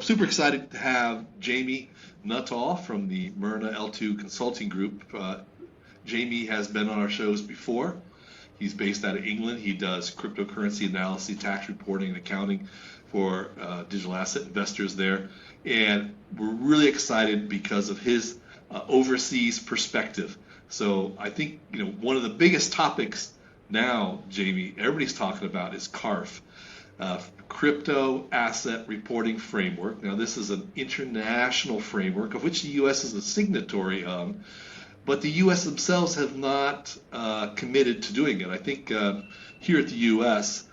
Super excited to have Jamie Nuttall from the Myna L2 Consulting Group. Jamie has been on our shows before. He's based out of England. He does cryptocurrency analysis, tax reporting, and accounting for digital asset investors there. And we're really excited because of his overseas perspective. So I think one of the biggest topics now, Jamie, everybody's talking about is CARF. Crypto Asset Reporting Framework. Now, this is an international framework of which the U.S. is a signatory of, but the U.S. themselves have not committed to doing it. I think here at the U.S.,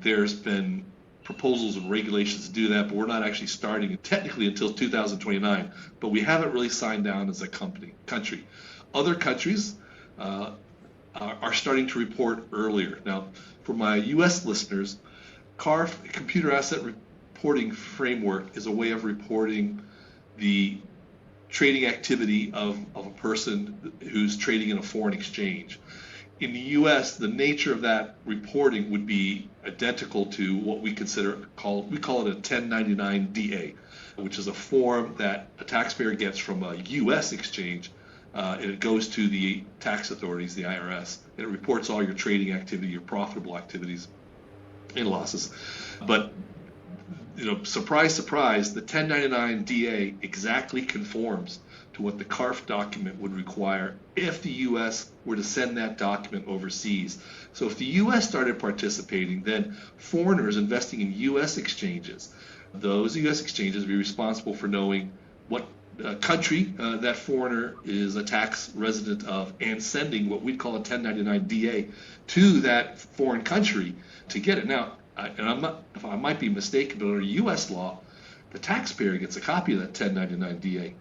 there's been proposals and regulations to do that, but we're not actually starting technically until 2029. But we haven't really signed down as a country. Other countries are starting to report earlier. Now, for my U.S. listeners, CARF, Computer Asset Reporting Framework, is a way of reporting the trading activity of a person who's trading in a foreign exchange. In the U.S., the nature of that reporting would be identical to what we call it a 1099-DA, which is a form that a taxpayer gets from a U.S. exchange, and it goes to the tax authorities, the IRS, and it reports all your trading activity, your profitable activities, and losses. But surprise, surprise, the 1099-DA exactly conforms to what the CARF document would require if the U.S. were to send that document overseas. So if the U.S. started participating, then foreigners investing in U.S. exchanges, those U.S. exchanges would be responsible for knowing what country that foreigner is a tax resident of and sending what we'd call a 1099-DA to that foreign country to get it. Now, I might be mistaken, but under U.S. law, the taxpayer gets a copy of that 1099-DA.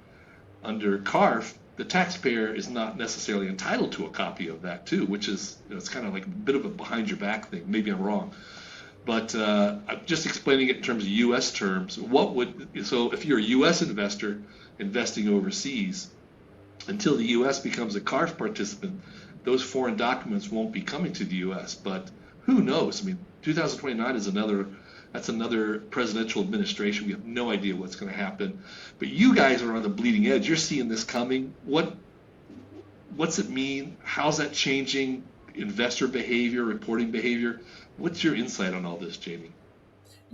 Under CARF, the taxpayer is not necessarily entitled to a copy of that too, which is it's kind of like a bit of a behind your back thing. Maybe I'm wrong, but I'm just explaining it in terms of U.S. terms. So if you're a U.S. investor investing overseas, until the U.S. becomes a CARF participant, those foreign documents won't be coming to the U.S. But who knows? I mean, 2029 is another presidential administration. We have no idea what's going to happen. But you guys are on the bleeding edge. You're seeing this coming. What's it mean? How's that changing investor behavior, reporting behavior? What's your insight on all this, Jamie?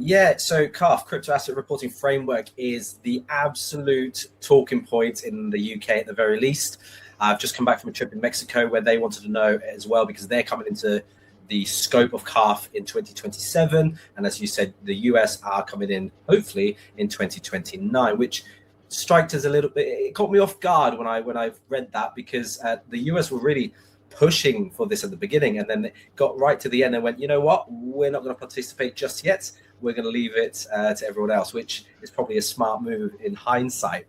Yeah, so CARF, Crypto Asset Reporting Framework, is the absolute talking point in the UK at the very least. I've just come back from a trip in Mexico where they wanted to know as well, because they're coming into the scope of CARF in 2027. And as you said, the US are coming in, hopefully, in 2029, which striked us a little bit. It caught me off guard when I read that, because the US were really pushing for this at the beginning, and then it got right to the end and went, you know what, we're not going to participate just yet. We're going to leave it to everyone else, which is probably a smart move in hindsight.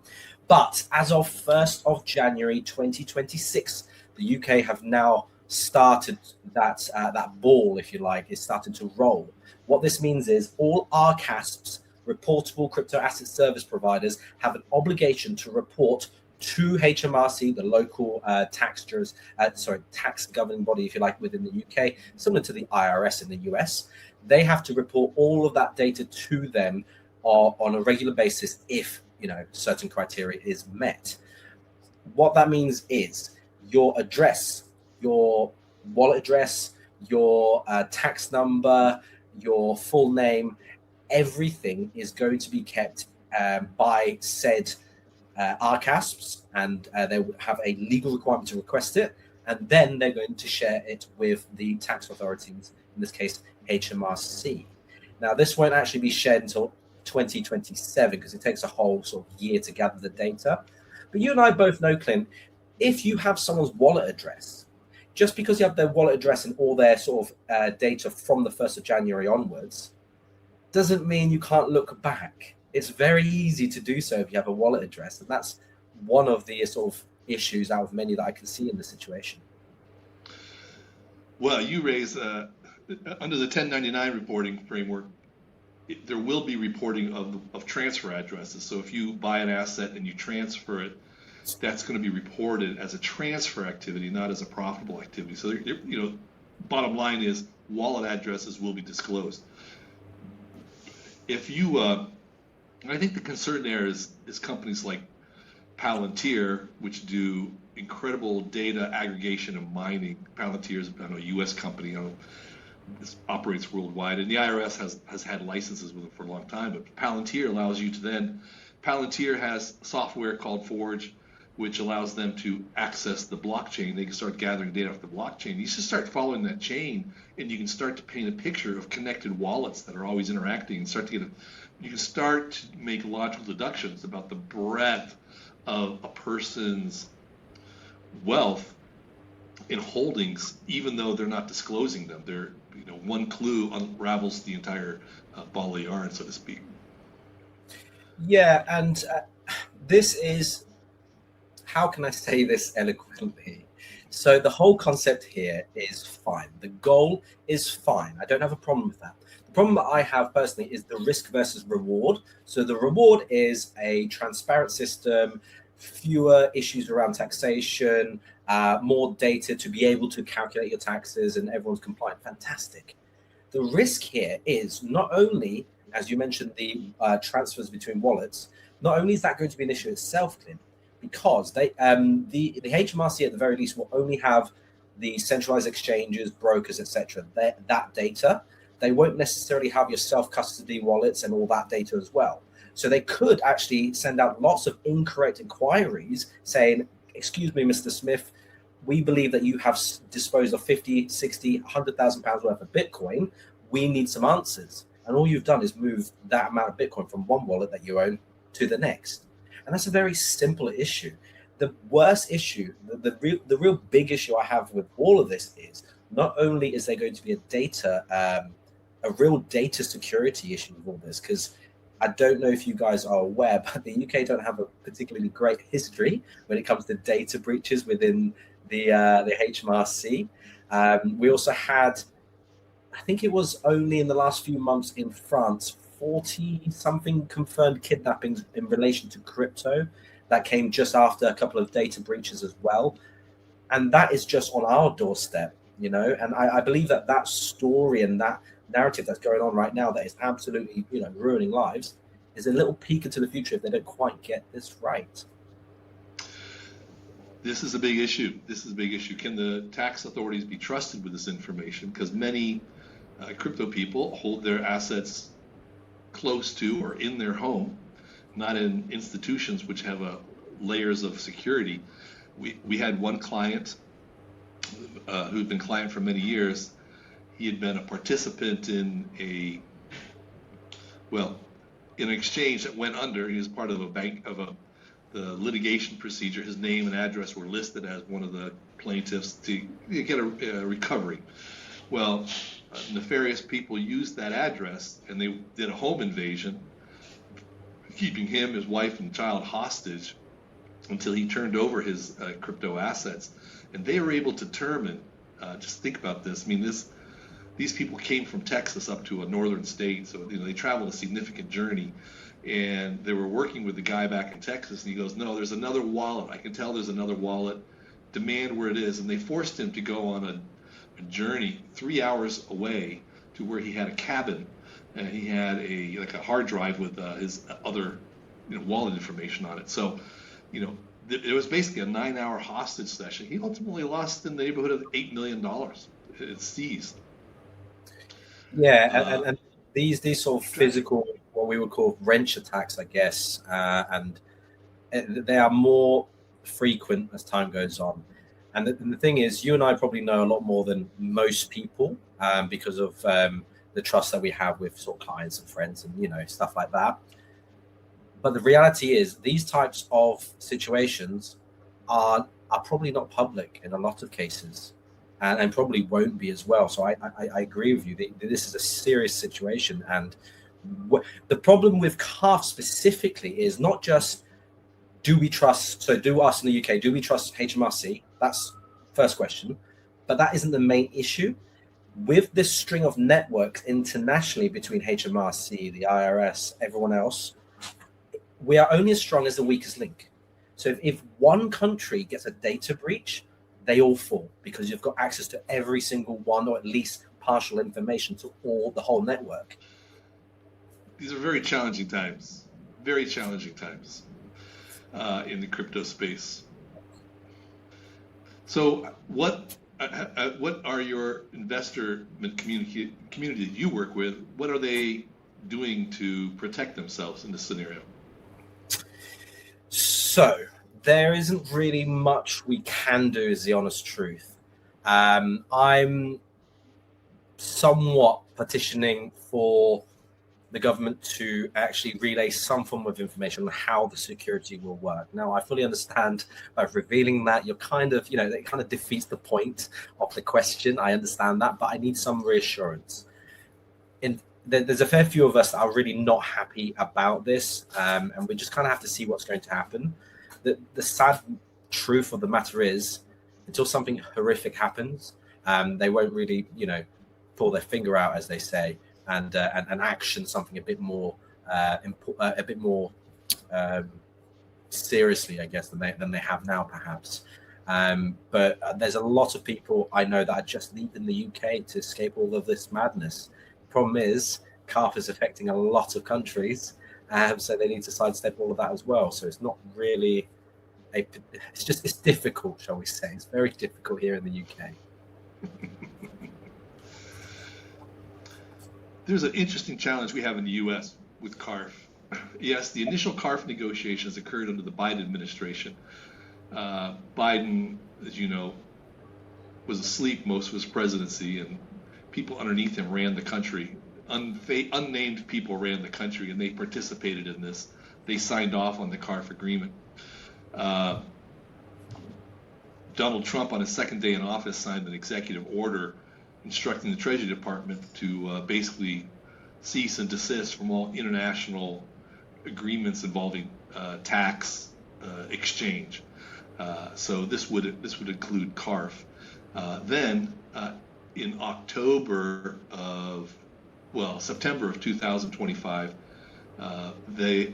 But as of 1st of January 2026, the UK have now started that ball, if you like, is starting to roll. What this means is all RCASPs, reportable crypto asset service providers, have an obligation to report to HMRC, the local tax governing body, if you like, within the UK, similar to the IRS in the US. They have to report all of that data to them on a regular basis if certain criteria is met. What that means is your address, your wallet address, your tax number, your full name, everything is going to be kept by said RCASPs, and they will have a legal requirement to request it, and then they're going to share it with the tax authorities, in this case HMRC. Now, this won't actually be shared until 2027 because it takes a whole sort of year to gather the data. But you and I both know, Clint, if you have someone's wallet address, just because you have their wallet address and all their sort of data from the 1st of January onwards, doesn't mean you can't look back. It's very easy to do so if you have a wallet address, and that's one of the sort of issues out of many that I can see in the situation. Well, you raise under the 1099 reporting framework, there will be reporting of transfer addresses. So if you buy an asset and you transfer it, that's going to be reported as a transfer activity, not as a profitable activity. So bottom line is wallet addresses will be disclosed. If you And I think the concern there is companies like Palantir, which do incredible data aggregation and mining. Palantir is a U.S. company. This operates worldwide, and the IRS has had licenses with it for a long time. But Palantir allows you to then, Palantir has software called Forge, which allows them to access the blockchain. They can start gathering data off the blockchain. You should start following that chain, and you can start to paint a picture of connected wallets that are always interacting, and you can start to make logical deductions about the breadth of a person's wealth in holdings, even though they're not disclosing them. They're, one clue unravels the entire ball of yarn, so to speak. Yeah, and this is, how can I say this eloquently? So the whole concept here is fine. The goal is fine. I don't have a problem with that. The problem that I have personally is the risk versus reward. So the reward is a transparent system, fewer issues around taxation, more data to be able to calculate your taxes, and everyone's compliant. Fantastic. The risk here is not only, as you mentioned, the transfers between wallets. Not only is that going to be an issue itself, Clint, because the HMRC at the very least will only have the centralized exchanges, brokers, etc. That data. They won't necessarily have your self-custody wallets and all that data as well. So they could actually send out lots of incorrect inquiries saying, excuse me, Mr. Smith, we believe that you have disposed of 50, 60, 100,000 pounds worth of Bitcoin. We need some answers. And all you've done is move that amount of Bitcoin from one wallet that you own to the next. And that's a very simple issue. The worst issue, the real big issue I have with all of this is not only is there going to be a real data security issue with all this, because I don't know if you guys are aware, but the UK don't have a particularly great history when it comes to data breaches within the HMRC. We also had, I think it was only in the last few months in France, 40-something confirmed kidnappings in relation to crypto. That came just after a couple of data breaches as well. And that is just on our doorstep, and I believe that story and that narrative that's going on right now that is absolutely, ruining lives is a little peek into the future if they don't quite get this right. This is a big issue. Can the tax authorities be trusted with this information? Because many crypto people hold their assets close to or in their home, not in institutions which have layers of security. We had one client who'd been client for many years. He had been a participant in an exchange that went under. He was part of the litigation procedure. His name and address were listed as one of the plaintiffs to get a recovery. Well, nefarious people used that address and they did a home invasion, keeping him, his wife, and child hostage until he turned over his crypto assets. And they were able to determine, just think about this, these people came from Texas up to a northern state, so they traveled a significant journey, and they were working with the guy back in Texas, and he goes, no, there's another wallet. I can tell there's another wallet. Demand where it is. And they forced him to go on a journey 3 hours away to where he had a cabin, and he had a hard drive with his other wallet information on it. So, it was basically a 9-hour hostage session. He ultimately lost in the neighborhood of $8 million. It's seized. Yeah, and these sort of physical, what we would call wrench attacks, I guess, and they are more frequent as time goes on. And the thing is, you and I probably know a lot more than most people because of the trust that we have with sort of clients and friends and stuff like that. But the reality is, these types of situations are probably not public in a lot of cases. And probably won't be as well. So I agree with you. This is a serious situation. And the problem with CARF specifically is not just do we trust, so do us in the UK, do we trust HMRC? That's first question. But that isn't the main issue. With this string of networks internationally between HMRC, the IRS, everyone else, we are only as strong as the weakest link. So if one country gets a data breach, they all fall because you've got access to every single one, or at least partial information to the whole network. These are very challenging times. very challenging times in the crypto space. So what are your investor community that you work with? What are they doing to protect themselves in this scenario? So there isn't really much we can do, is the honest truth. I'm somewhat petitioning for the government to actually relay some form of information on how the security will work. Now, I fully understand by revealing that you're kind of, it kind of defeats the point of the question. I understand that, but I need some reassurance. There's a fair few of us that are really not happy about this, and we just kind of have to see what's going to happen. The sad truth of the matter is, until something horrific happens, they won't really, pull their finger out, as they say, and action something a bit more seriously, I guess, than they have now, perhaps. But there's a lot of people I know that are just leaving the UK to escape all of this madness. Problem is, CARF is affecting a lot of countries, so they need to sidestep all of that as well. So it's not really it's difficult, shall we say? It's very difficult here in the UK. There's an interesting challenge we have in the U.S. with CARF. Yes, the initial CARF negotiations occurred under the Biden administration. Biden, as you know, was asleep most of his presidency, and people underneath him ran the country. Unnamed people ran the country, and they participated in this. They signed off on the CARF agreement. Donald Trump, on his second day in office, signed an executive order instructing the Treasury Department to basically cease and desist from all international agreements involving tax exchange. So this would include CARF. Then in September of 2025, the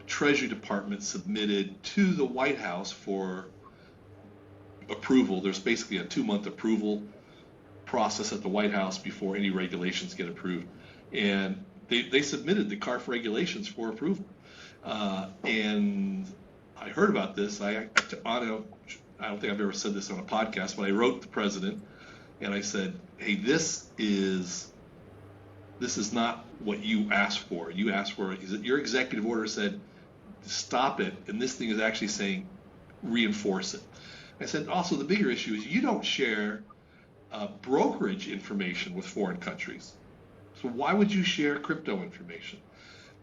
Treasury Department submitted to the White House for approval. There's basically a 2-month approval process at the White House before any regulations get approved. And they submitted the CARF regulations for approval. And I heard about this. I don't think I've ever said this on a podcast, but I wrote the president and I said, hey, this is not what you asked for. You asked for it. Your executive order said, stop it. And this thing is actually saying, reinforce it. I said, also, the bigger issue is you don't share brokerage information with foreign countries. So why would you share crypto information?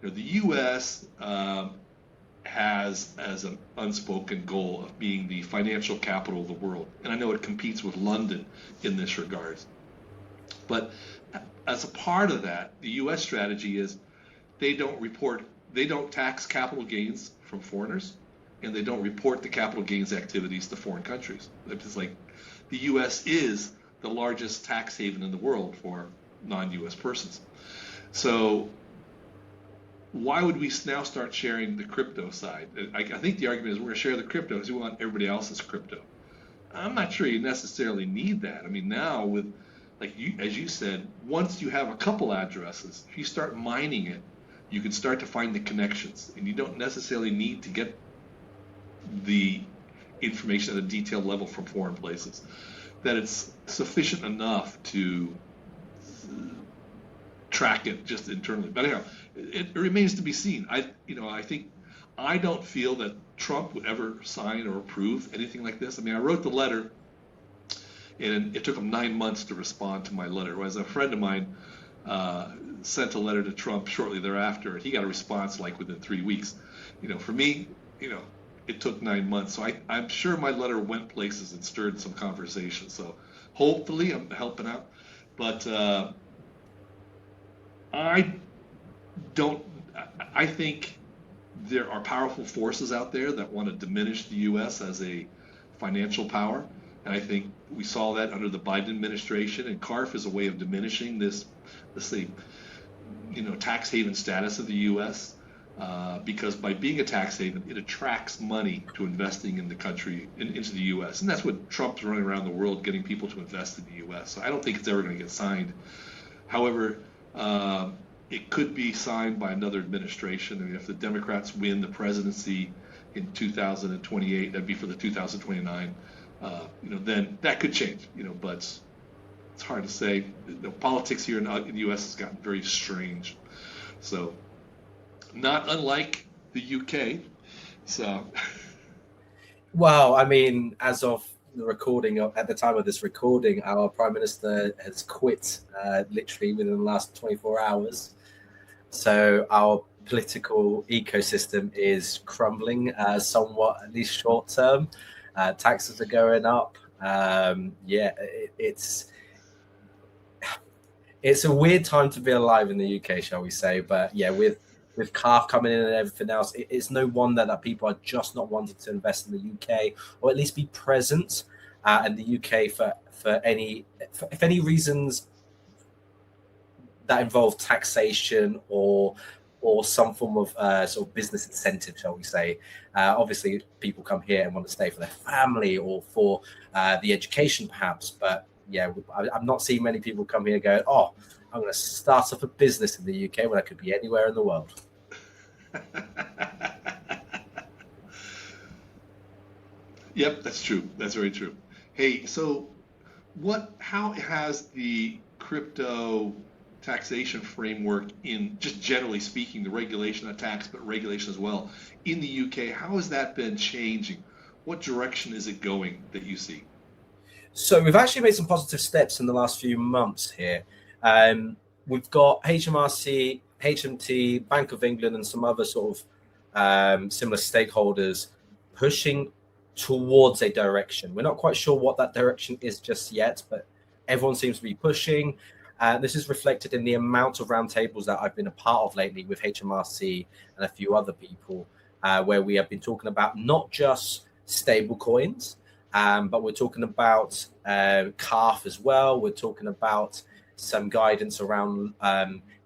The U.S. has as an unspoken goal of being the financial capital of the world. And I know it competes with London in this regard. But as a part of that, the U.S. strategy is they don't tax capital gains from foreigners, and they don't report the capital gains activities to foreign countries. It's like the U.S. is the largest tax haven in the world for non-U.S. persons. So why would we now start sharing the crypto side? I think the argument is we're going to share the crypto because we want everybody else's crypto. I'm not sure you necessarily need that. I mean, now with, as you said, once you have a couple addresses, if you start mining it, you can start to find the connections, and you don't necessarily need to get the information at a detailed level from foreign places. That it's sufficient enough to track it just internally. But anyhow, it remains to be seen. I don't feel that Trump would ever sign or approve anything like this. I mean, I wrote the letter, and it took him 9 months to respond to my letter. Whereas a friend of mine sent a letter to Trump shortly thereafter, and he got a response within 3 weeks. For me, it took 9 months. So I'm sure my letter went places and stirred some conversation. So hopefully I'm helping out. But I think there are powerful forces out there that want to diminish the U.S. as a financial power. And I think we saw that under the Biden administration. And CARF is a way of diminishing this, let's say, tax haven status of the U.S. Because by being a tax haven, it attracts money to investing in the country, into the U.S. And that's what Trump's running around the world, getting people to invest in the U.S. So I don't think it's ever going to get signed. However, it could be signed by another administration. I mean, if the Democrats win the presidency in 2028, that'd be for the 2029. Then that could change. But it's hard to say. Politics here in the U.S. has gotten very strange. So, not unlike the UK. So. Well, I mean, as of the recording, at the time of this recording, our Prime Minister has quit literally within the last 24 hours. So our political ecosystem is crumbling somewhat, at least short term. Taxes are going up. It's a weird time to be alive in the UK, shall we say? But yeah, with CARF coming in and everything else, it's no wonder that people are just not wanting to invest in the UK, or at least be present in the UK for any reasons that involve taxation or some form of sort of business incentive, shall we say. Obviously, people come here and want to stay for their family or for the education, perhaps. But yeah, I'm not seeing many people come here going, oh, I'm going to start up a business in the UK when I could be anywhere in the world. Yep, that's true. That's very true. Hey, so how has the crypto taxation framework, in just generally speaking, the regulation of tax, but regulation as well, in the UK, how has that been changing? What direction is it going that you see? So we've actually made some positive steps in the last few months here. We've got HMRC, HMT, Bank of England, and some other sort of similar stakeholders pushing towards a direction. We're not quite sure what that direction is just yet, but everyone seems to be pushing. This is reflected in the amount of roundtables that I've been a part of lately with HMRC and a few other people, where we have been talking about not just stablecoins, but we're talking about CARF as well. We're talking about some guidance around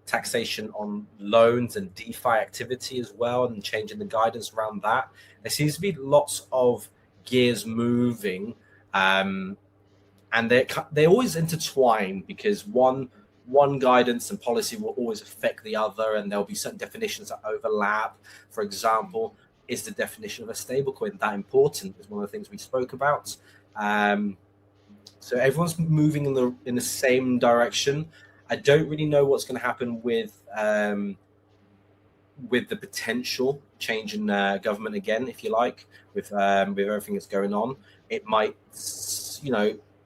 taxation on loans and DeFi activity as well, and changing the guidance around that. There seems to be lots of gears moving, and they always intertwine, because one guidance and policy will always affect the other, and there'll be certain definitions that overlap. For example, is the definition of a stablecoin that important? Is one of the things we spoke about. So everyone's moving in the same direction. I don't really know what's going to happen with the potential change in government again, if you like, with everything that's going on. It might,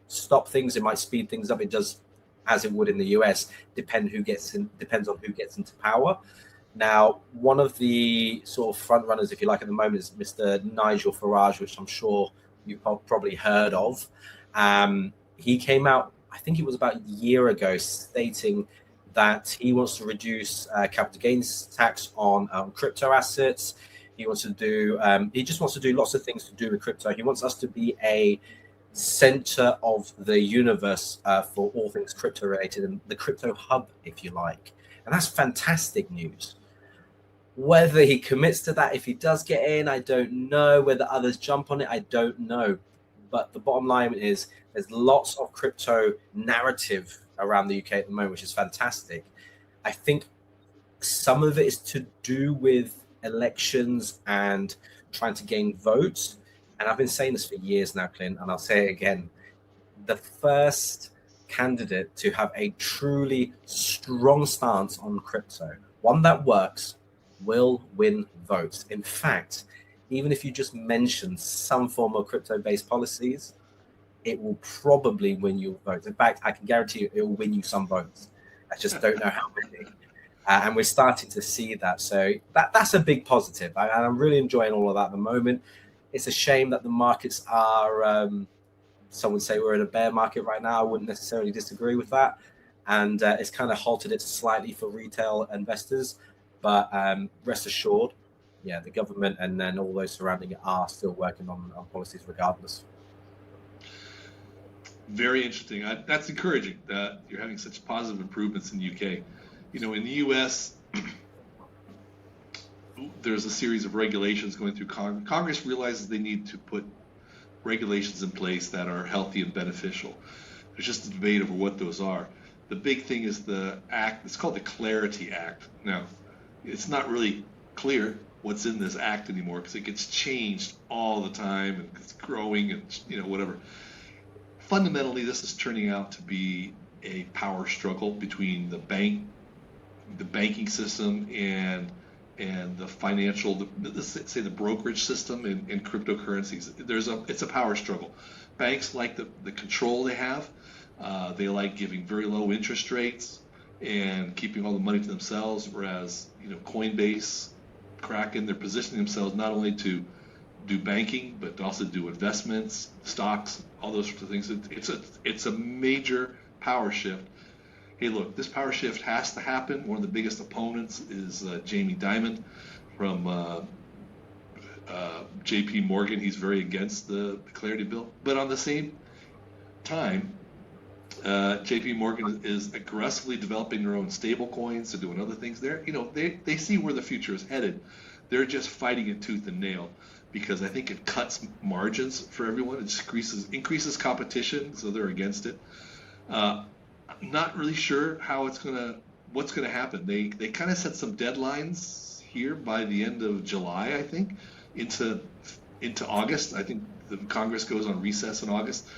stop things. It might speed things up. It does, as it would in the US, depends on who gets into power. Now, one of the sort of front runners, if you like, at the moment is Mr. Nigel Farage, which I'm sure you've probably heard of. He came out, I think it was about a year ago, stating that he wants to reduce capital gains tax on crypto assets. He wants to do. He just wants to do lots of things to do with crypto. He wants us to be a center of the universe for all things crypto related, and the crypto hub, if you like. And that's fantastic news. Whether he commits to that, if he does get in, I don't know. Whether others jump on it, I don't know. But the bottom line is there's lots of crypto narrative around the UK at the moment, which is fantastic. I think some of it is to do with elections and trying to gain votes. And I've been saying this for years now, Clint, and I'll say it again. The first candidate to have a truly strong stance on crypto, one that works, will win votes. In fact, even if you just mention some form of crypto-based policies, it will probably win you votes. In fact, I can guarantee you it will win you some votes. I just don't know how many. And we're starting to see that. So that's a big positive. And I'm really enjoying all of that at the moment. It's a shame that the markets are, some would say we're in a bear market right now. I wouldn't necessarily disagree with that. And it's kind of halted it slightly for retail investors. But rest assured, yeah, the government and then all those surrounding it are still working on policies regardless. Very interesting. That's encouraging that you're having such positive improvements in the UK. In the US, there's a series of regulations going through Congress. Congress realizes they need to put regulations in place that are healthy and beneficial. There's just a debate over what those are. the big thing is the act. It's called the Clarity Act. Now, it's not really clear what's in this act anymore because it gets changed all the time and it's growing and whatever. Fundamentally, this is turning out to be a power struggle between the banking system and the financial, let's say the brokerage system in cryptocurrencies. It's a power struggle. Banks like the control they have. They like giving very low interest rates and keeping all the money to themselves, whereas Coinbase, Kraken, they're positioning themselves not only to do banking but also do investments, stocks, all those sorts of things. It's a major power shift. Hey, look, this power shift has to happen. One of the biggest opponents is Jamie Dimon from JP Morgan. He's very against the Clarity Bill. But on the same time, JP Morgan is aggressively developing their own stablecoins. They're doing other things. They see where the future is headed. They're just fighting it tooth and nail because I think it cuts margins for everyone. It increases competition, so they're against it. I'm not really sure what's gonna happen. They kind of set some deadlines here by the end of July, I think, into August. I think the Congress goes on recess in August.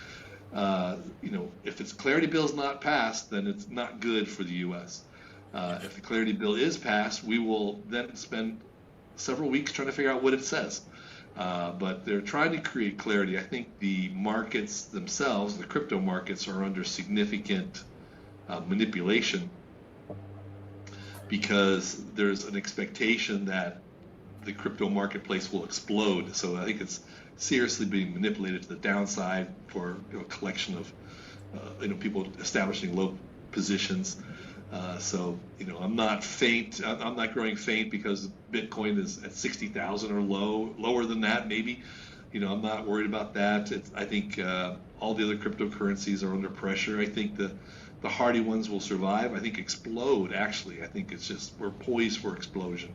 If its Clarity Bill is not passed, then it's not good for the U.S. If the Clarity Bill is passed, we will then spend several weeks trying to figure out what it says. But they're trying to create clarity. I think the markets themselves, the crypto markets, are under significant manipulation because there's an expectation that the crypto marketplace will explode. So I think it's seriously being manipulated to the downside for a collection of people establishing low positions. I'm not faint. I'm not growing faint because Bitcoin is at 60,000 or lower than that maybe. I'm not worried about that. I think all the other cryptocurrencies are under pressure. I think the hardy ones will survive. I think explode, actually. I think it's just we're poised for explosion.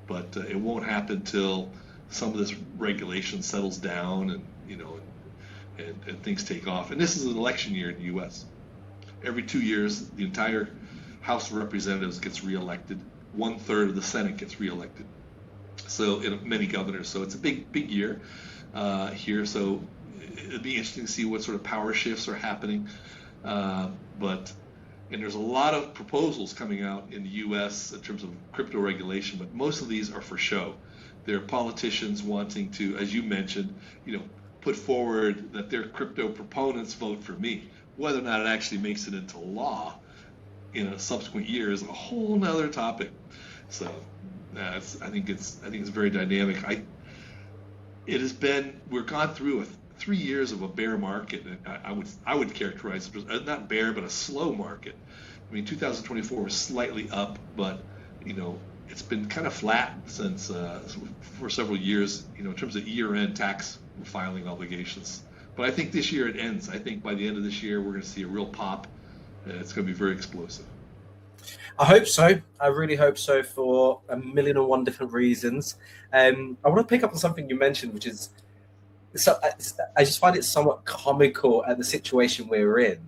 But it won't happen till some of this regulation settles down and things take off. And this is an election year in the U.S. Every 2 years, the entire House of Representatives gets reelected. 1/3 of the Senate gets reelected. So many governors. So it's a big year here. So it'd be interesting to see what sort of power shifts are happening. And there's a lot of proposals coming out in the U.S. in terms of crypto regulation, but most of these are for show. There are politicians wanting to, as you mentioned, put forward that their crypto proponents vote for me. Whether or not it actually makes it into law in a subsequent year is a whole nother topic. So I think it's very dynamic. We've gone through 3 years of a bear market. I would characterize it as not bear, but a slow market. I mean, 2024 was slightly up, but it's been kind of flat since for several years. In terms of year-end tax filing obligations. But I think this year it ends. I think by the end of this year we're going to see a real pop. It's going to be very explosive. I hope so. I really hope so for 1,000,001 different reasons. I want to pick up on something you mentioned, which is I just find it somewhat comical at the situation we're in.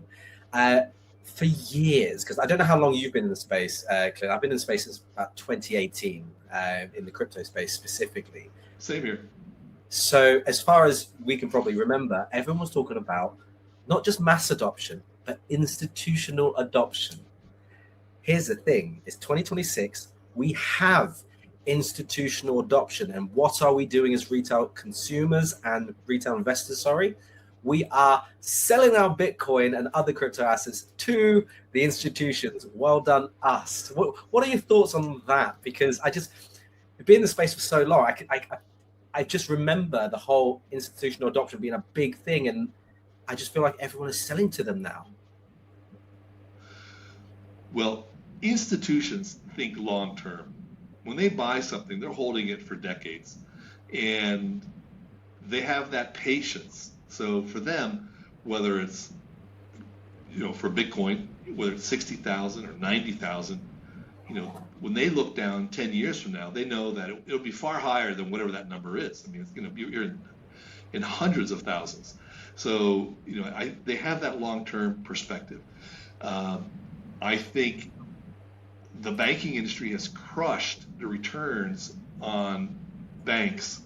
For years, because I don't know how long you've been in the space, Clint. I've been in the space since about 2018 in the crypto space specifically. Same here. So as far as we can probably remember, everyone was talking about not just mass adoption, but institutional adoption. Here's the thing, it's 2026. We have institutional adoption. And what are we doing as retail consumers and retail investors, We are selling our Bitcoin and other crypto assets to the institutions. Well done, us. What are your thoughts on that? Because I've been in the space for so long. I just remember the whole institutional adoption being a big thing. And I just feel like everyone is selling to them now. Well, institutions think long term. When they buy something, they're holding it for decades. And they have that patience. So for them, whether it's, for Bitcoin, whether it's 60,000 or 90,000, when they look down 10 years from now, they know that it'll be far higher than whatever that number is. I mean, you're in hundreds of thousands. So, they have that long-term perspective. I think the banking industry has crushed the returns on banks,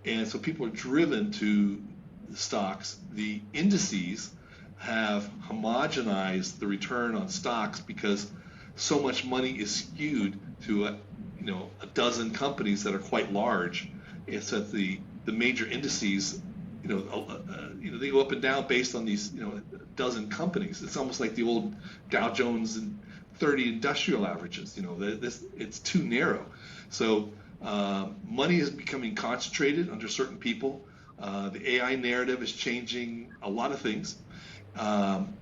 and so people are driven to stocks. The indices have homogenized the return on stocks because so much money is skewed to a dozen companies that are quite large. It's that the major indices, they go up and down based on these dozen companies. It's almost like the old Dow Jones and 30 industrial averages. It's too narrow. So money is becoming concentrated under certain people. The AI narrative is changing a lot of things, and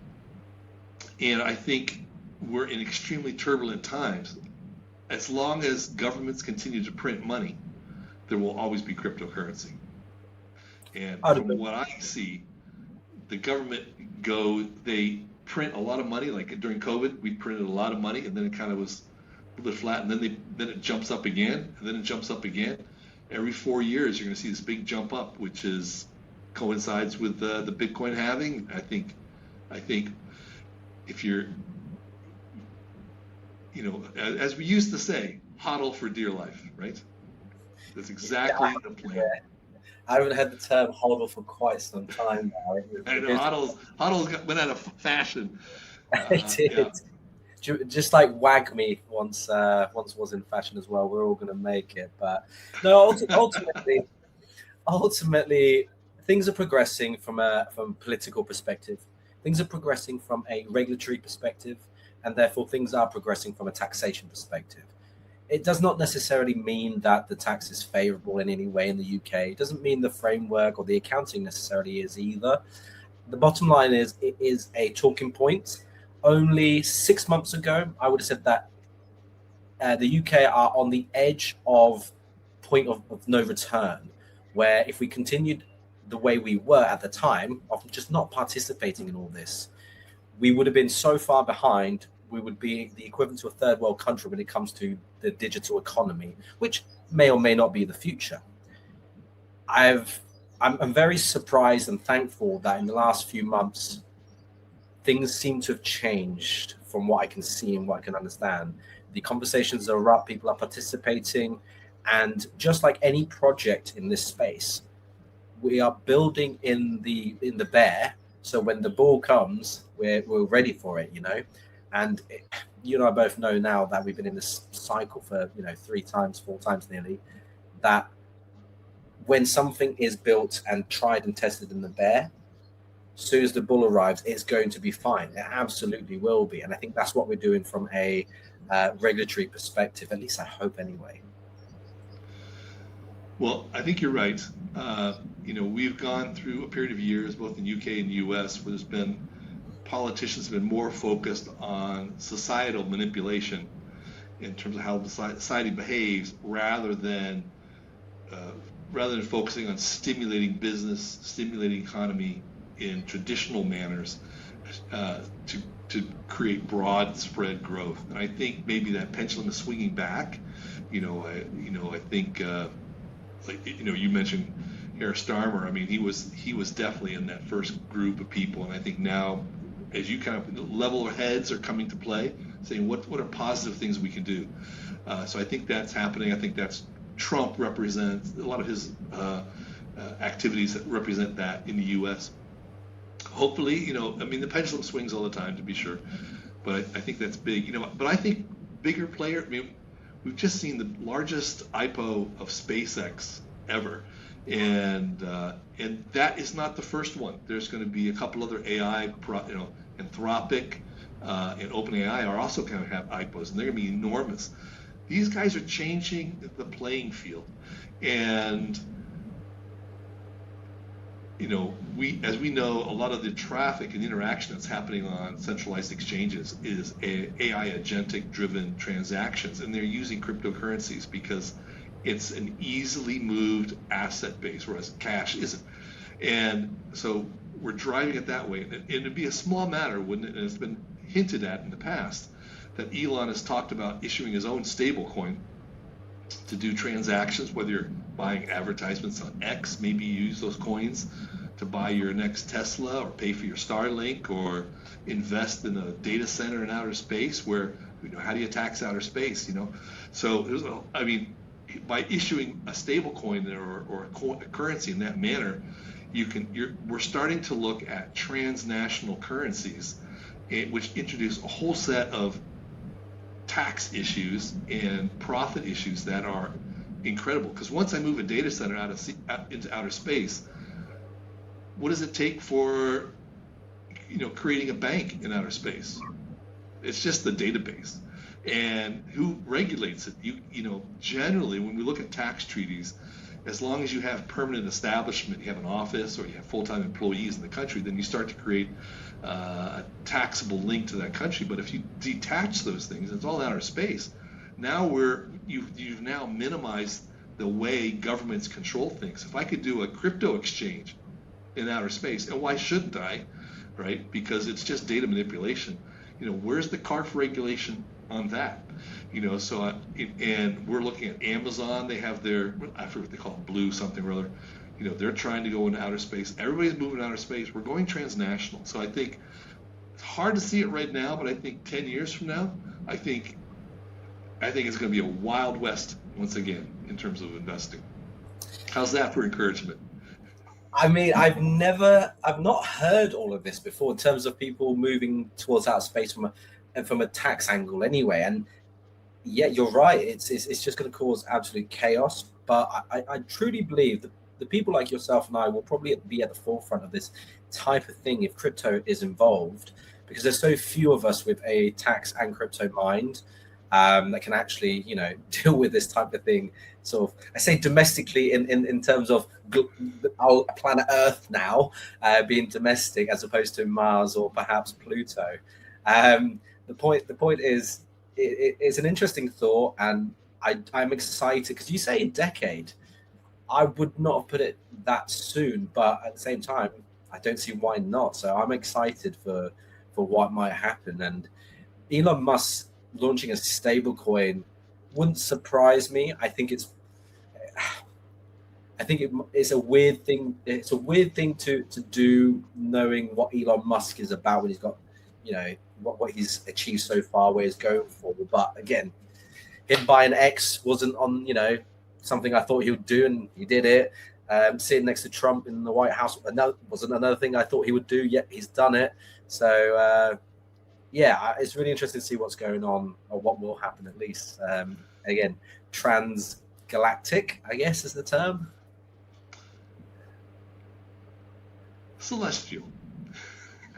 I think we're in extremely turbulent times. As long as governments continue to print money, there will always be cryptocurrency. And from what I see, the government they print a lot of money. Like during COVID, we printed a lot of money, and then it kind of was a little bit flat, and then it jumps up again, and then it jumps up again. Every 4 years, you're going to see this big jump up, which coincides with the Bitcoin halving. I think if you're, as we used to say, hodl for dear life, right? That's exactly the plan. Yeah. I haven't heard the term hodl for quite some time now. I know hodl went out of fashion. It did. Yeah. Just like wag me once was in fashion as well. We're all going to make it, but no. Ultimately, things are progressing from a political perspective. Things are progressing from a regulatory perspective, and therefore things are progressing from a taxation perspective. It does not necessarily mean that the tax is favorable in any way in the UK. It doesn't mean the framework or the accounting necessarily is either. The bottom line is it is a talking point. Only 6 months ago, I would have said that the UK are on the edge of point of no return, where if we continued the way we were at the time of just not participating in all this, we would have been so far behind. We would be the equivalent to a third world country when it comes to the digital economy, which may or may not be the future. I'm very surprised and thankful that in the last few months, things seem to have changed from what I can see and what I can understand. The conversations are up, people are participating, and just like any project in this space, we are building in the bear. So when the ball comes, we're ready for it, And you and I both know now that we've been in this cycle for 3 times, 4 times nearly, that when something is built and tried and tested in the bear, as soon as the bull arrives, it's going to be fine. It absolutely will be. And I think that's what we're doing from a regulatory perspective, at least I hope anyway. Well, I think you're right. We've gone through a period of years, both in UK and US, where politicians have been more focused on societal manipulation in terms of how society behaves, rather than focusing on stimulating business, stimulating economy in traditional manners to create broad spread growth. And I think maybe that pendulum is swinging back. I think you mentioned Harry Starmer. I mean, he was definitely in that first group of people, and I think now, as you kind of level heads are coming to play, saying what are positive things we can do. So I think that's happening. I think that's Trump represents a lot of his activities that represent that in the U.S. Hopefully, the pendulum swings all the time, to be sure, but I think that's big. But I think bigger player. We've just seen the largest IPO of SpaceX ever, and that is not the first one. There's going to be a couple other AI, Anthropic and OpenAI are also going to have IPOs, and they're going to be enormous. These guys are changing the playing field, and as we know, a lot of the traffic and interaction that's happening on centralized exchanges is AI agentic driven transactions, and they're using cryptocurrencies because it's an easily moved asset base, whereas cash isn't. And so we're driving it that way. And it'd be a small matter, wouldn't it? And it's been hinted at in the past that Elon has talked about issuing his own stablecoin to do transactions, whether you're buying advertisements on X, maybe you use those coins to buy your next Tesla or pay for your Starlink or invest in a data center in outer space where, how do you tax outer space, So there's by issuing a stable coin or a currency in that manner, we're starting to look at transnational currencies, which introduce a whole set of tax issues and profit issues that are incredible. Because once I move a data center into outer space, what does it take for creating a bank in outer space? It's just the database. And who regulates it? Generally, when we look at tax treaties, as long as you have permanent establishment, you have an office or you have full-time employees in the country, then you start to create a taxable link to that country. But if you detach those things, it's all outer space. Now you've now minimized the way governments control things. If I could do a crypto exchange in outer space, and why shouldn't I, right? Because it's just data manipulation. Where's the CARF regulation on that? And we're looking at Amazon. They have their, I forget what they call it, blue something or other. They're trying to go into outer space. Everybody's moving to outer space. We're going transnational. So I think it's hard to see it right now, but I think 10 years from now, I think it's going to be a wild west once again in terms of investing. How's that for encouragement? I've not heard all of this before in terms of people moving towards outer space from a tax angle anyway. And yeah, you're right. It's just going to cause absolute chaos. But I truly believe that the people like yourself and I will probably be at the forefront of this type of thing if crypto is involved, because there's so few of us with a tax and crypto mind that can actually, deal with this type of thing. Sort of, I say domestically in terms of our planet Earth now being domestic as opposed to Mars or perhaps Pluto. The point is, it's an interesting thought, and I'm excited because you say a decade. I would not have put it that soon, but at the same time, I don't see why not. So I'm excited for what might happen. And Elon Musk launching a stable coin wouldn't surprise me. I think it's a weird thing. It's a weird thing to do, knowing what Elon Musk is about when he's got, what he's achieved so far, where he's going for. But again, him buying X wasn't on, something I thought he would do, and he did it. Sitting next to Trump in the White House wasn't another thing I thought he would do, yet he's done it. So it's really interesting to see what's going on, or what will happen at least. Again, transgalactic, I guess is the term. Celestial.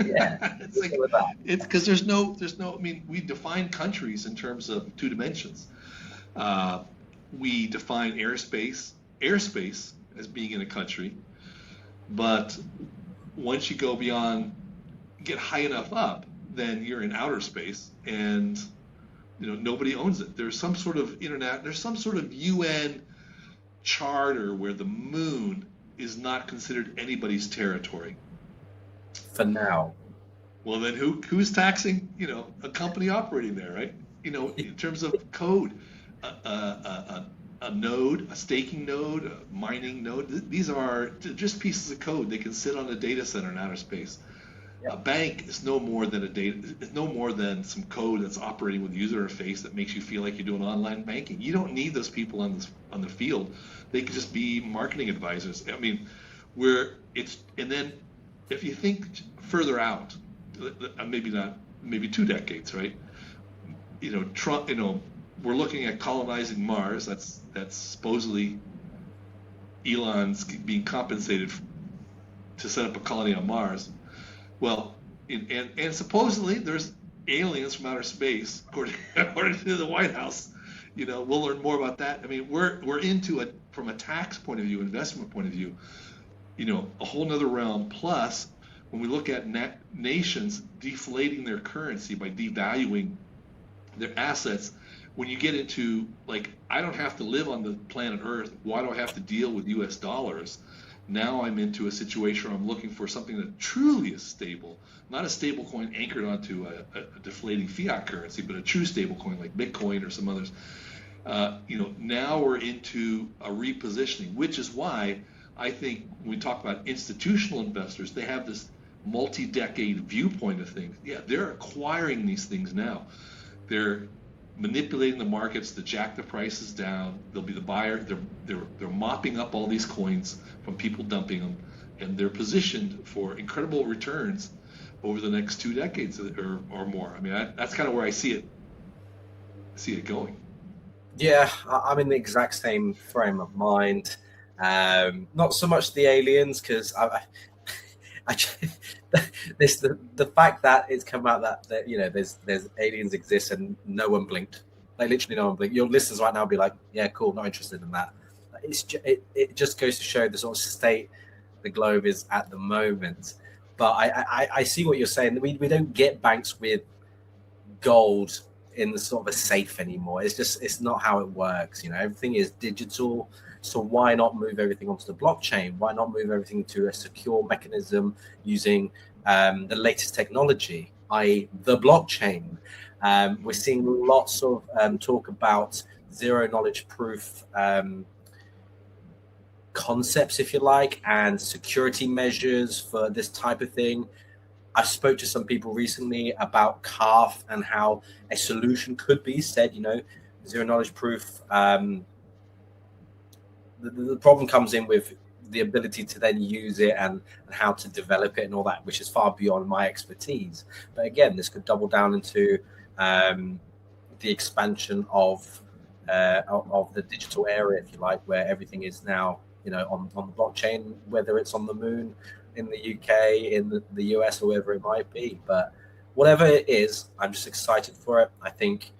Yeah, it's because there's no. We define countries in terms of two dimensions. We define airspace as being in a country, but once you go beyond, get high enough up, then you're in outer space, and nobody owns it. There's some sort of there's some sort of UN charter where the moon is not considered anybody's territory. For now. Well, then who's taxing? A company operating there, right? In terms of code, a node, a staking node, a mining node. These are just pieces of code. They can sit on a data center in outer space. Yeah. A bank is no more than some code that's operating with user interface that makes you feel like you're doing online banking. You don't need those people on the field. They could just be marketing advisors. And then if you think further out, maybe 2 decades, right? Trump, we're looking at colonizing Mars. That's supposedly Elon's being compensated to set up a colony on Mars. Well, and supposedly there's aliens from outer space, according to the White House. We'll learn more about that. We're into from a tax point of view, investment point of view, a whole nother realm. Plus, when we look at nations deflating their currency by devaluing their assets, when you get into, I don't have to live on the planet Earth, why do I have to deal with US dollars? Now I'm into a situation where I'm looking for something that truly is stable, not a stable coin anchored onto a deflating fiat currency, but a true stable coin like Bitcoin or some others. Now we're into a repositioning, which is why I think when we talk about institutional investors, they have this multi-decade viewpoint of things. Yeah, they're acquiring these things now. They're manipulating the markets to jack the prices down. They'll be the buyer. They're mopping up all these coins from people dumping them, and they're positioned for incredible returns over the next 2 decades or more. I mean, that's kind of where I see it going. Yeah, I'm in the exact same frame of mind. Not so much the aliens, because the fact that it's come out that there's aliens exist and no one blinked. Like literally no one blinked. Your listeners right now will be like, yeah, cool, not interested in that. It just goes to show the sort of state the globe is at the moment. But I see what you're saying. We don't get banks with gold in the sort of a safe anymore. It's not how it works. Everything is digital. So why not move everything onto the blockchain? Why not move everything to a secure mechanism using the latest technology, i.e. the blockchain? We're seeing lots of talk about zero knowledge proof concepts, if you like, and security measures for this type of thing. I spoke to some people recently about CARF and how a solution could be said, zero knowledge proof. The problem comes in with the ability to then use it and how to develop it and all that, which is far beyond my expertise. But again, this could double down into the expansion of the digital area, if you like, where everything is now, on the blockchain, whether it's on the moon, in the UK, in the US, or wherever it might be. But whatever it is, I'm just excited for it. I think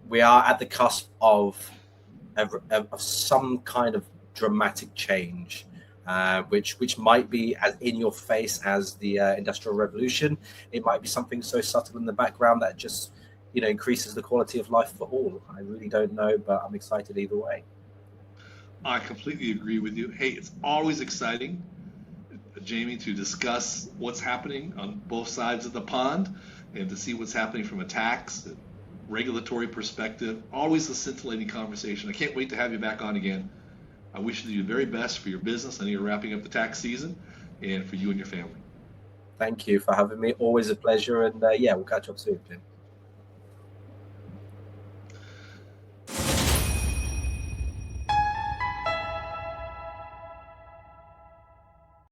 we are at the cusp of some kind of dramatic change, which might be as in your face as the Industrial Revolution. It might be something so subtle in the background that just increases the quality of life for all. I really don't know, but I'm excited either way. I completely agree with you. Hey, it's always exciting, Jamie, to discuss what's happening on both sides of the pond and to see what's happening from a tax, regulatory perspective. Always a scintillating conversation. I can't wait to have you back on again. I wish you the very best for your business. I know you're wrapping up the tax season, and for you and your family. Thank you for having me. Always a pleasure. And we'll catch up soon, Jim.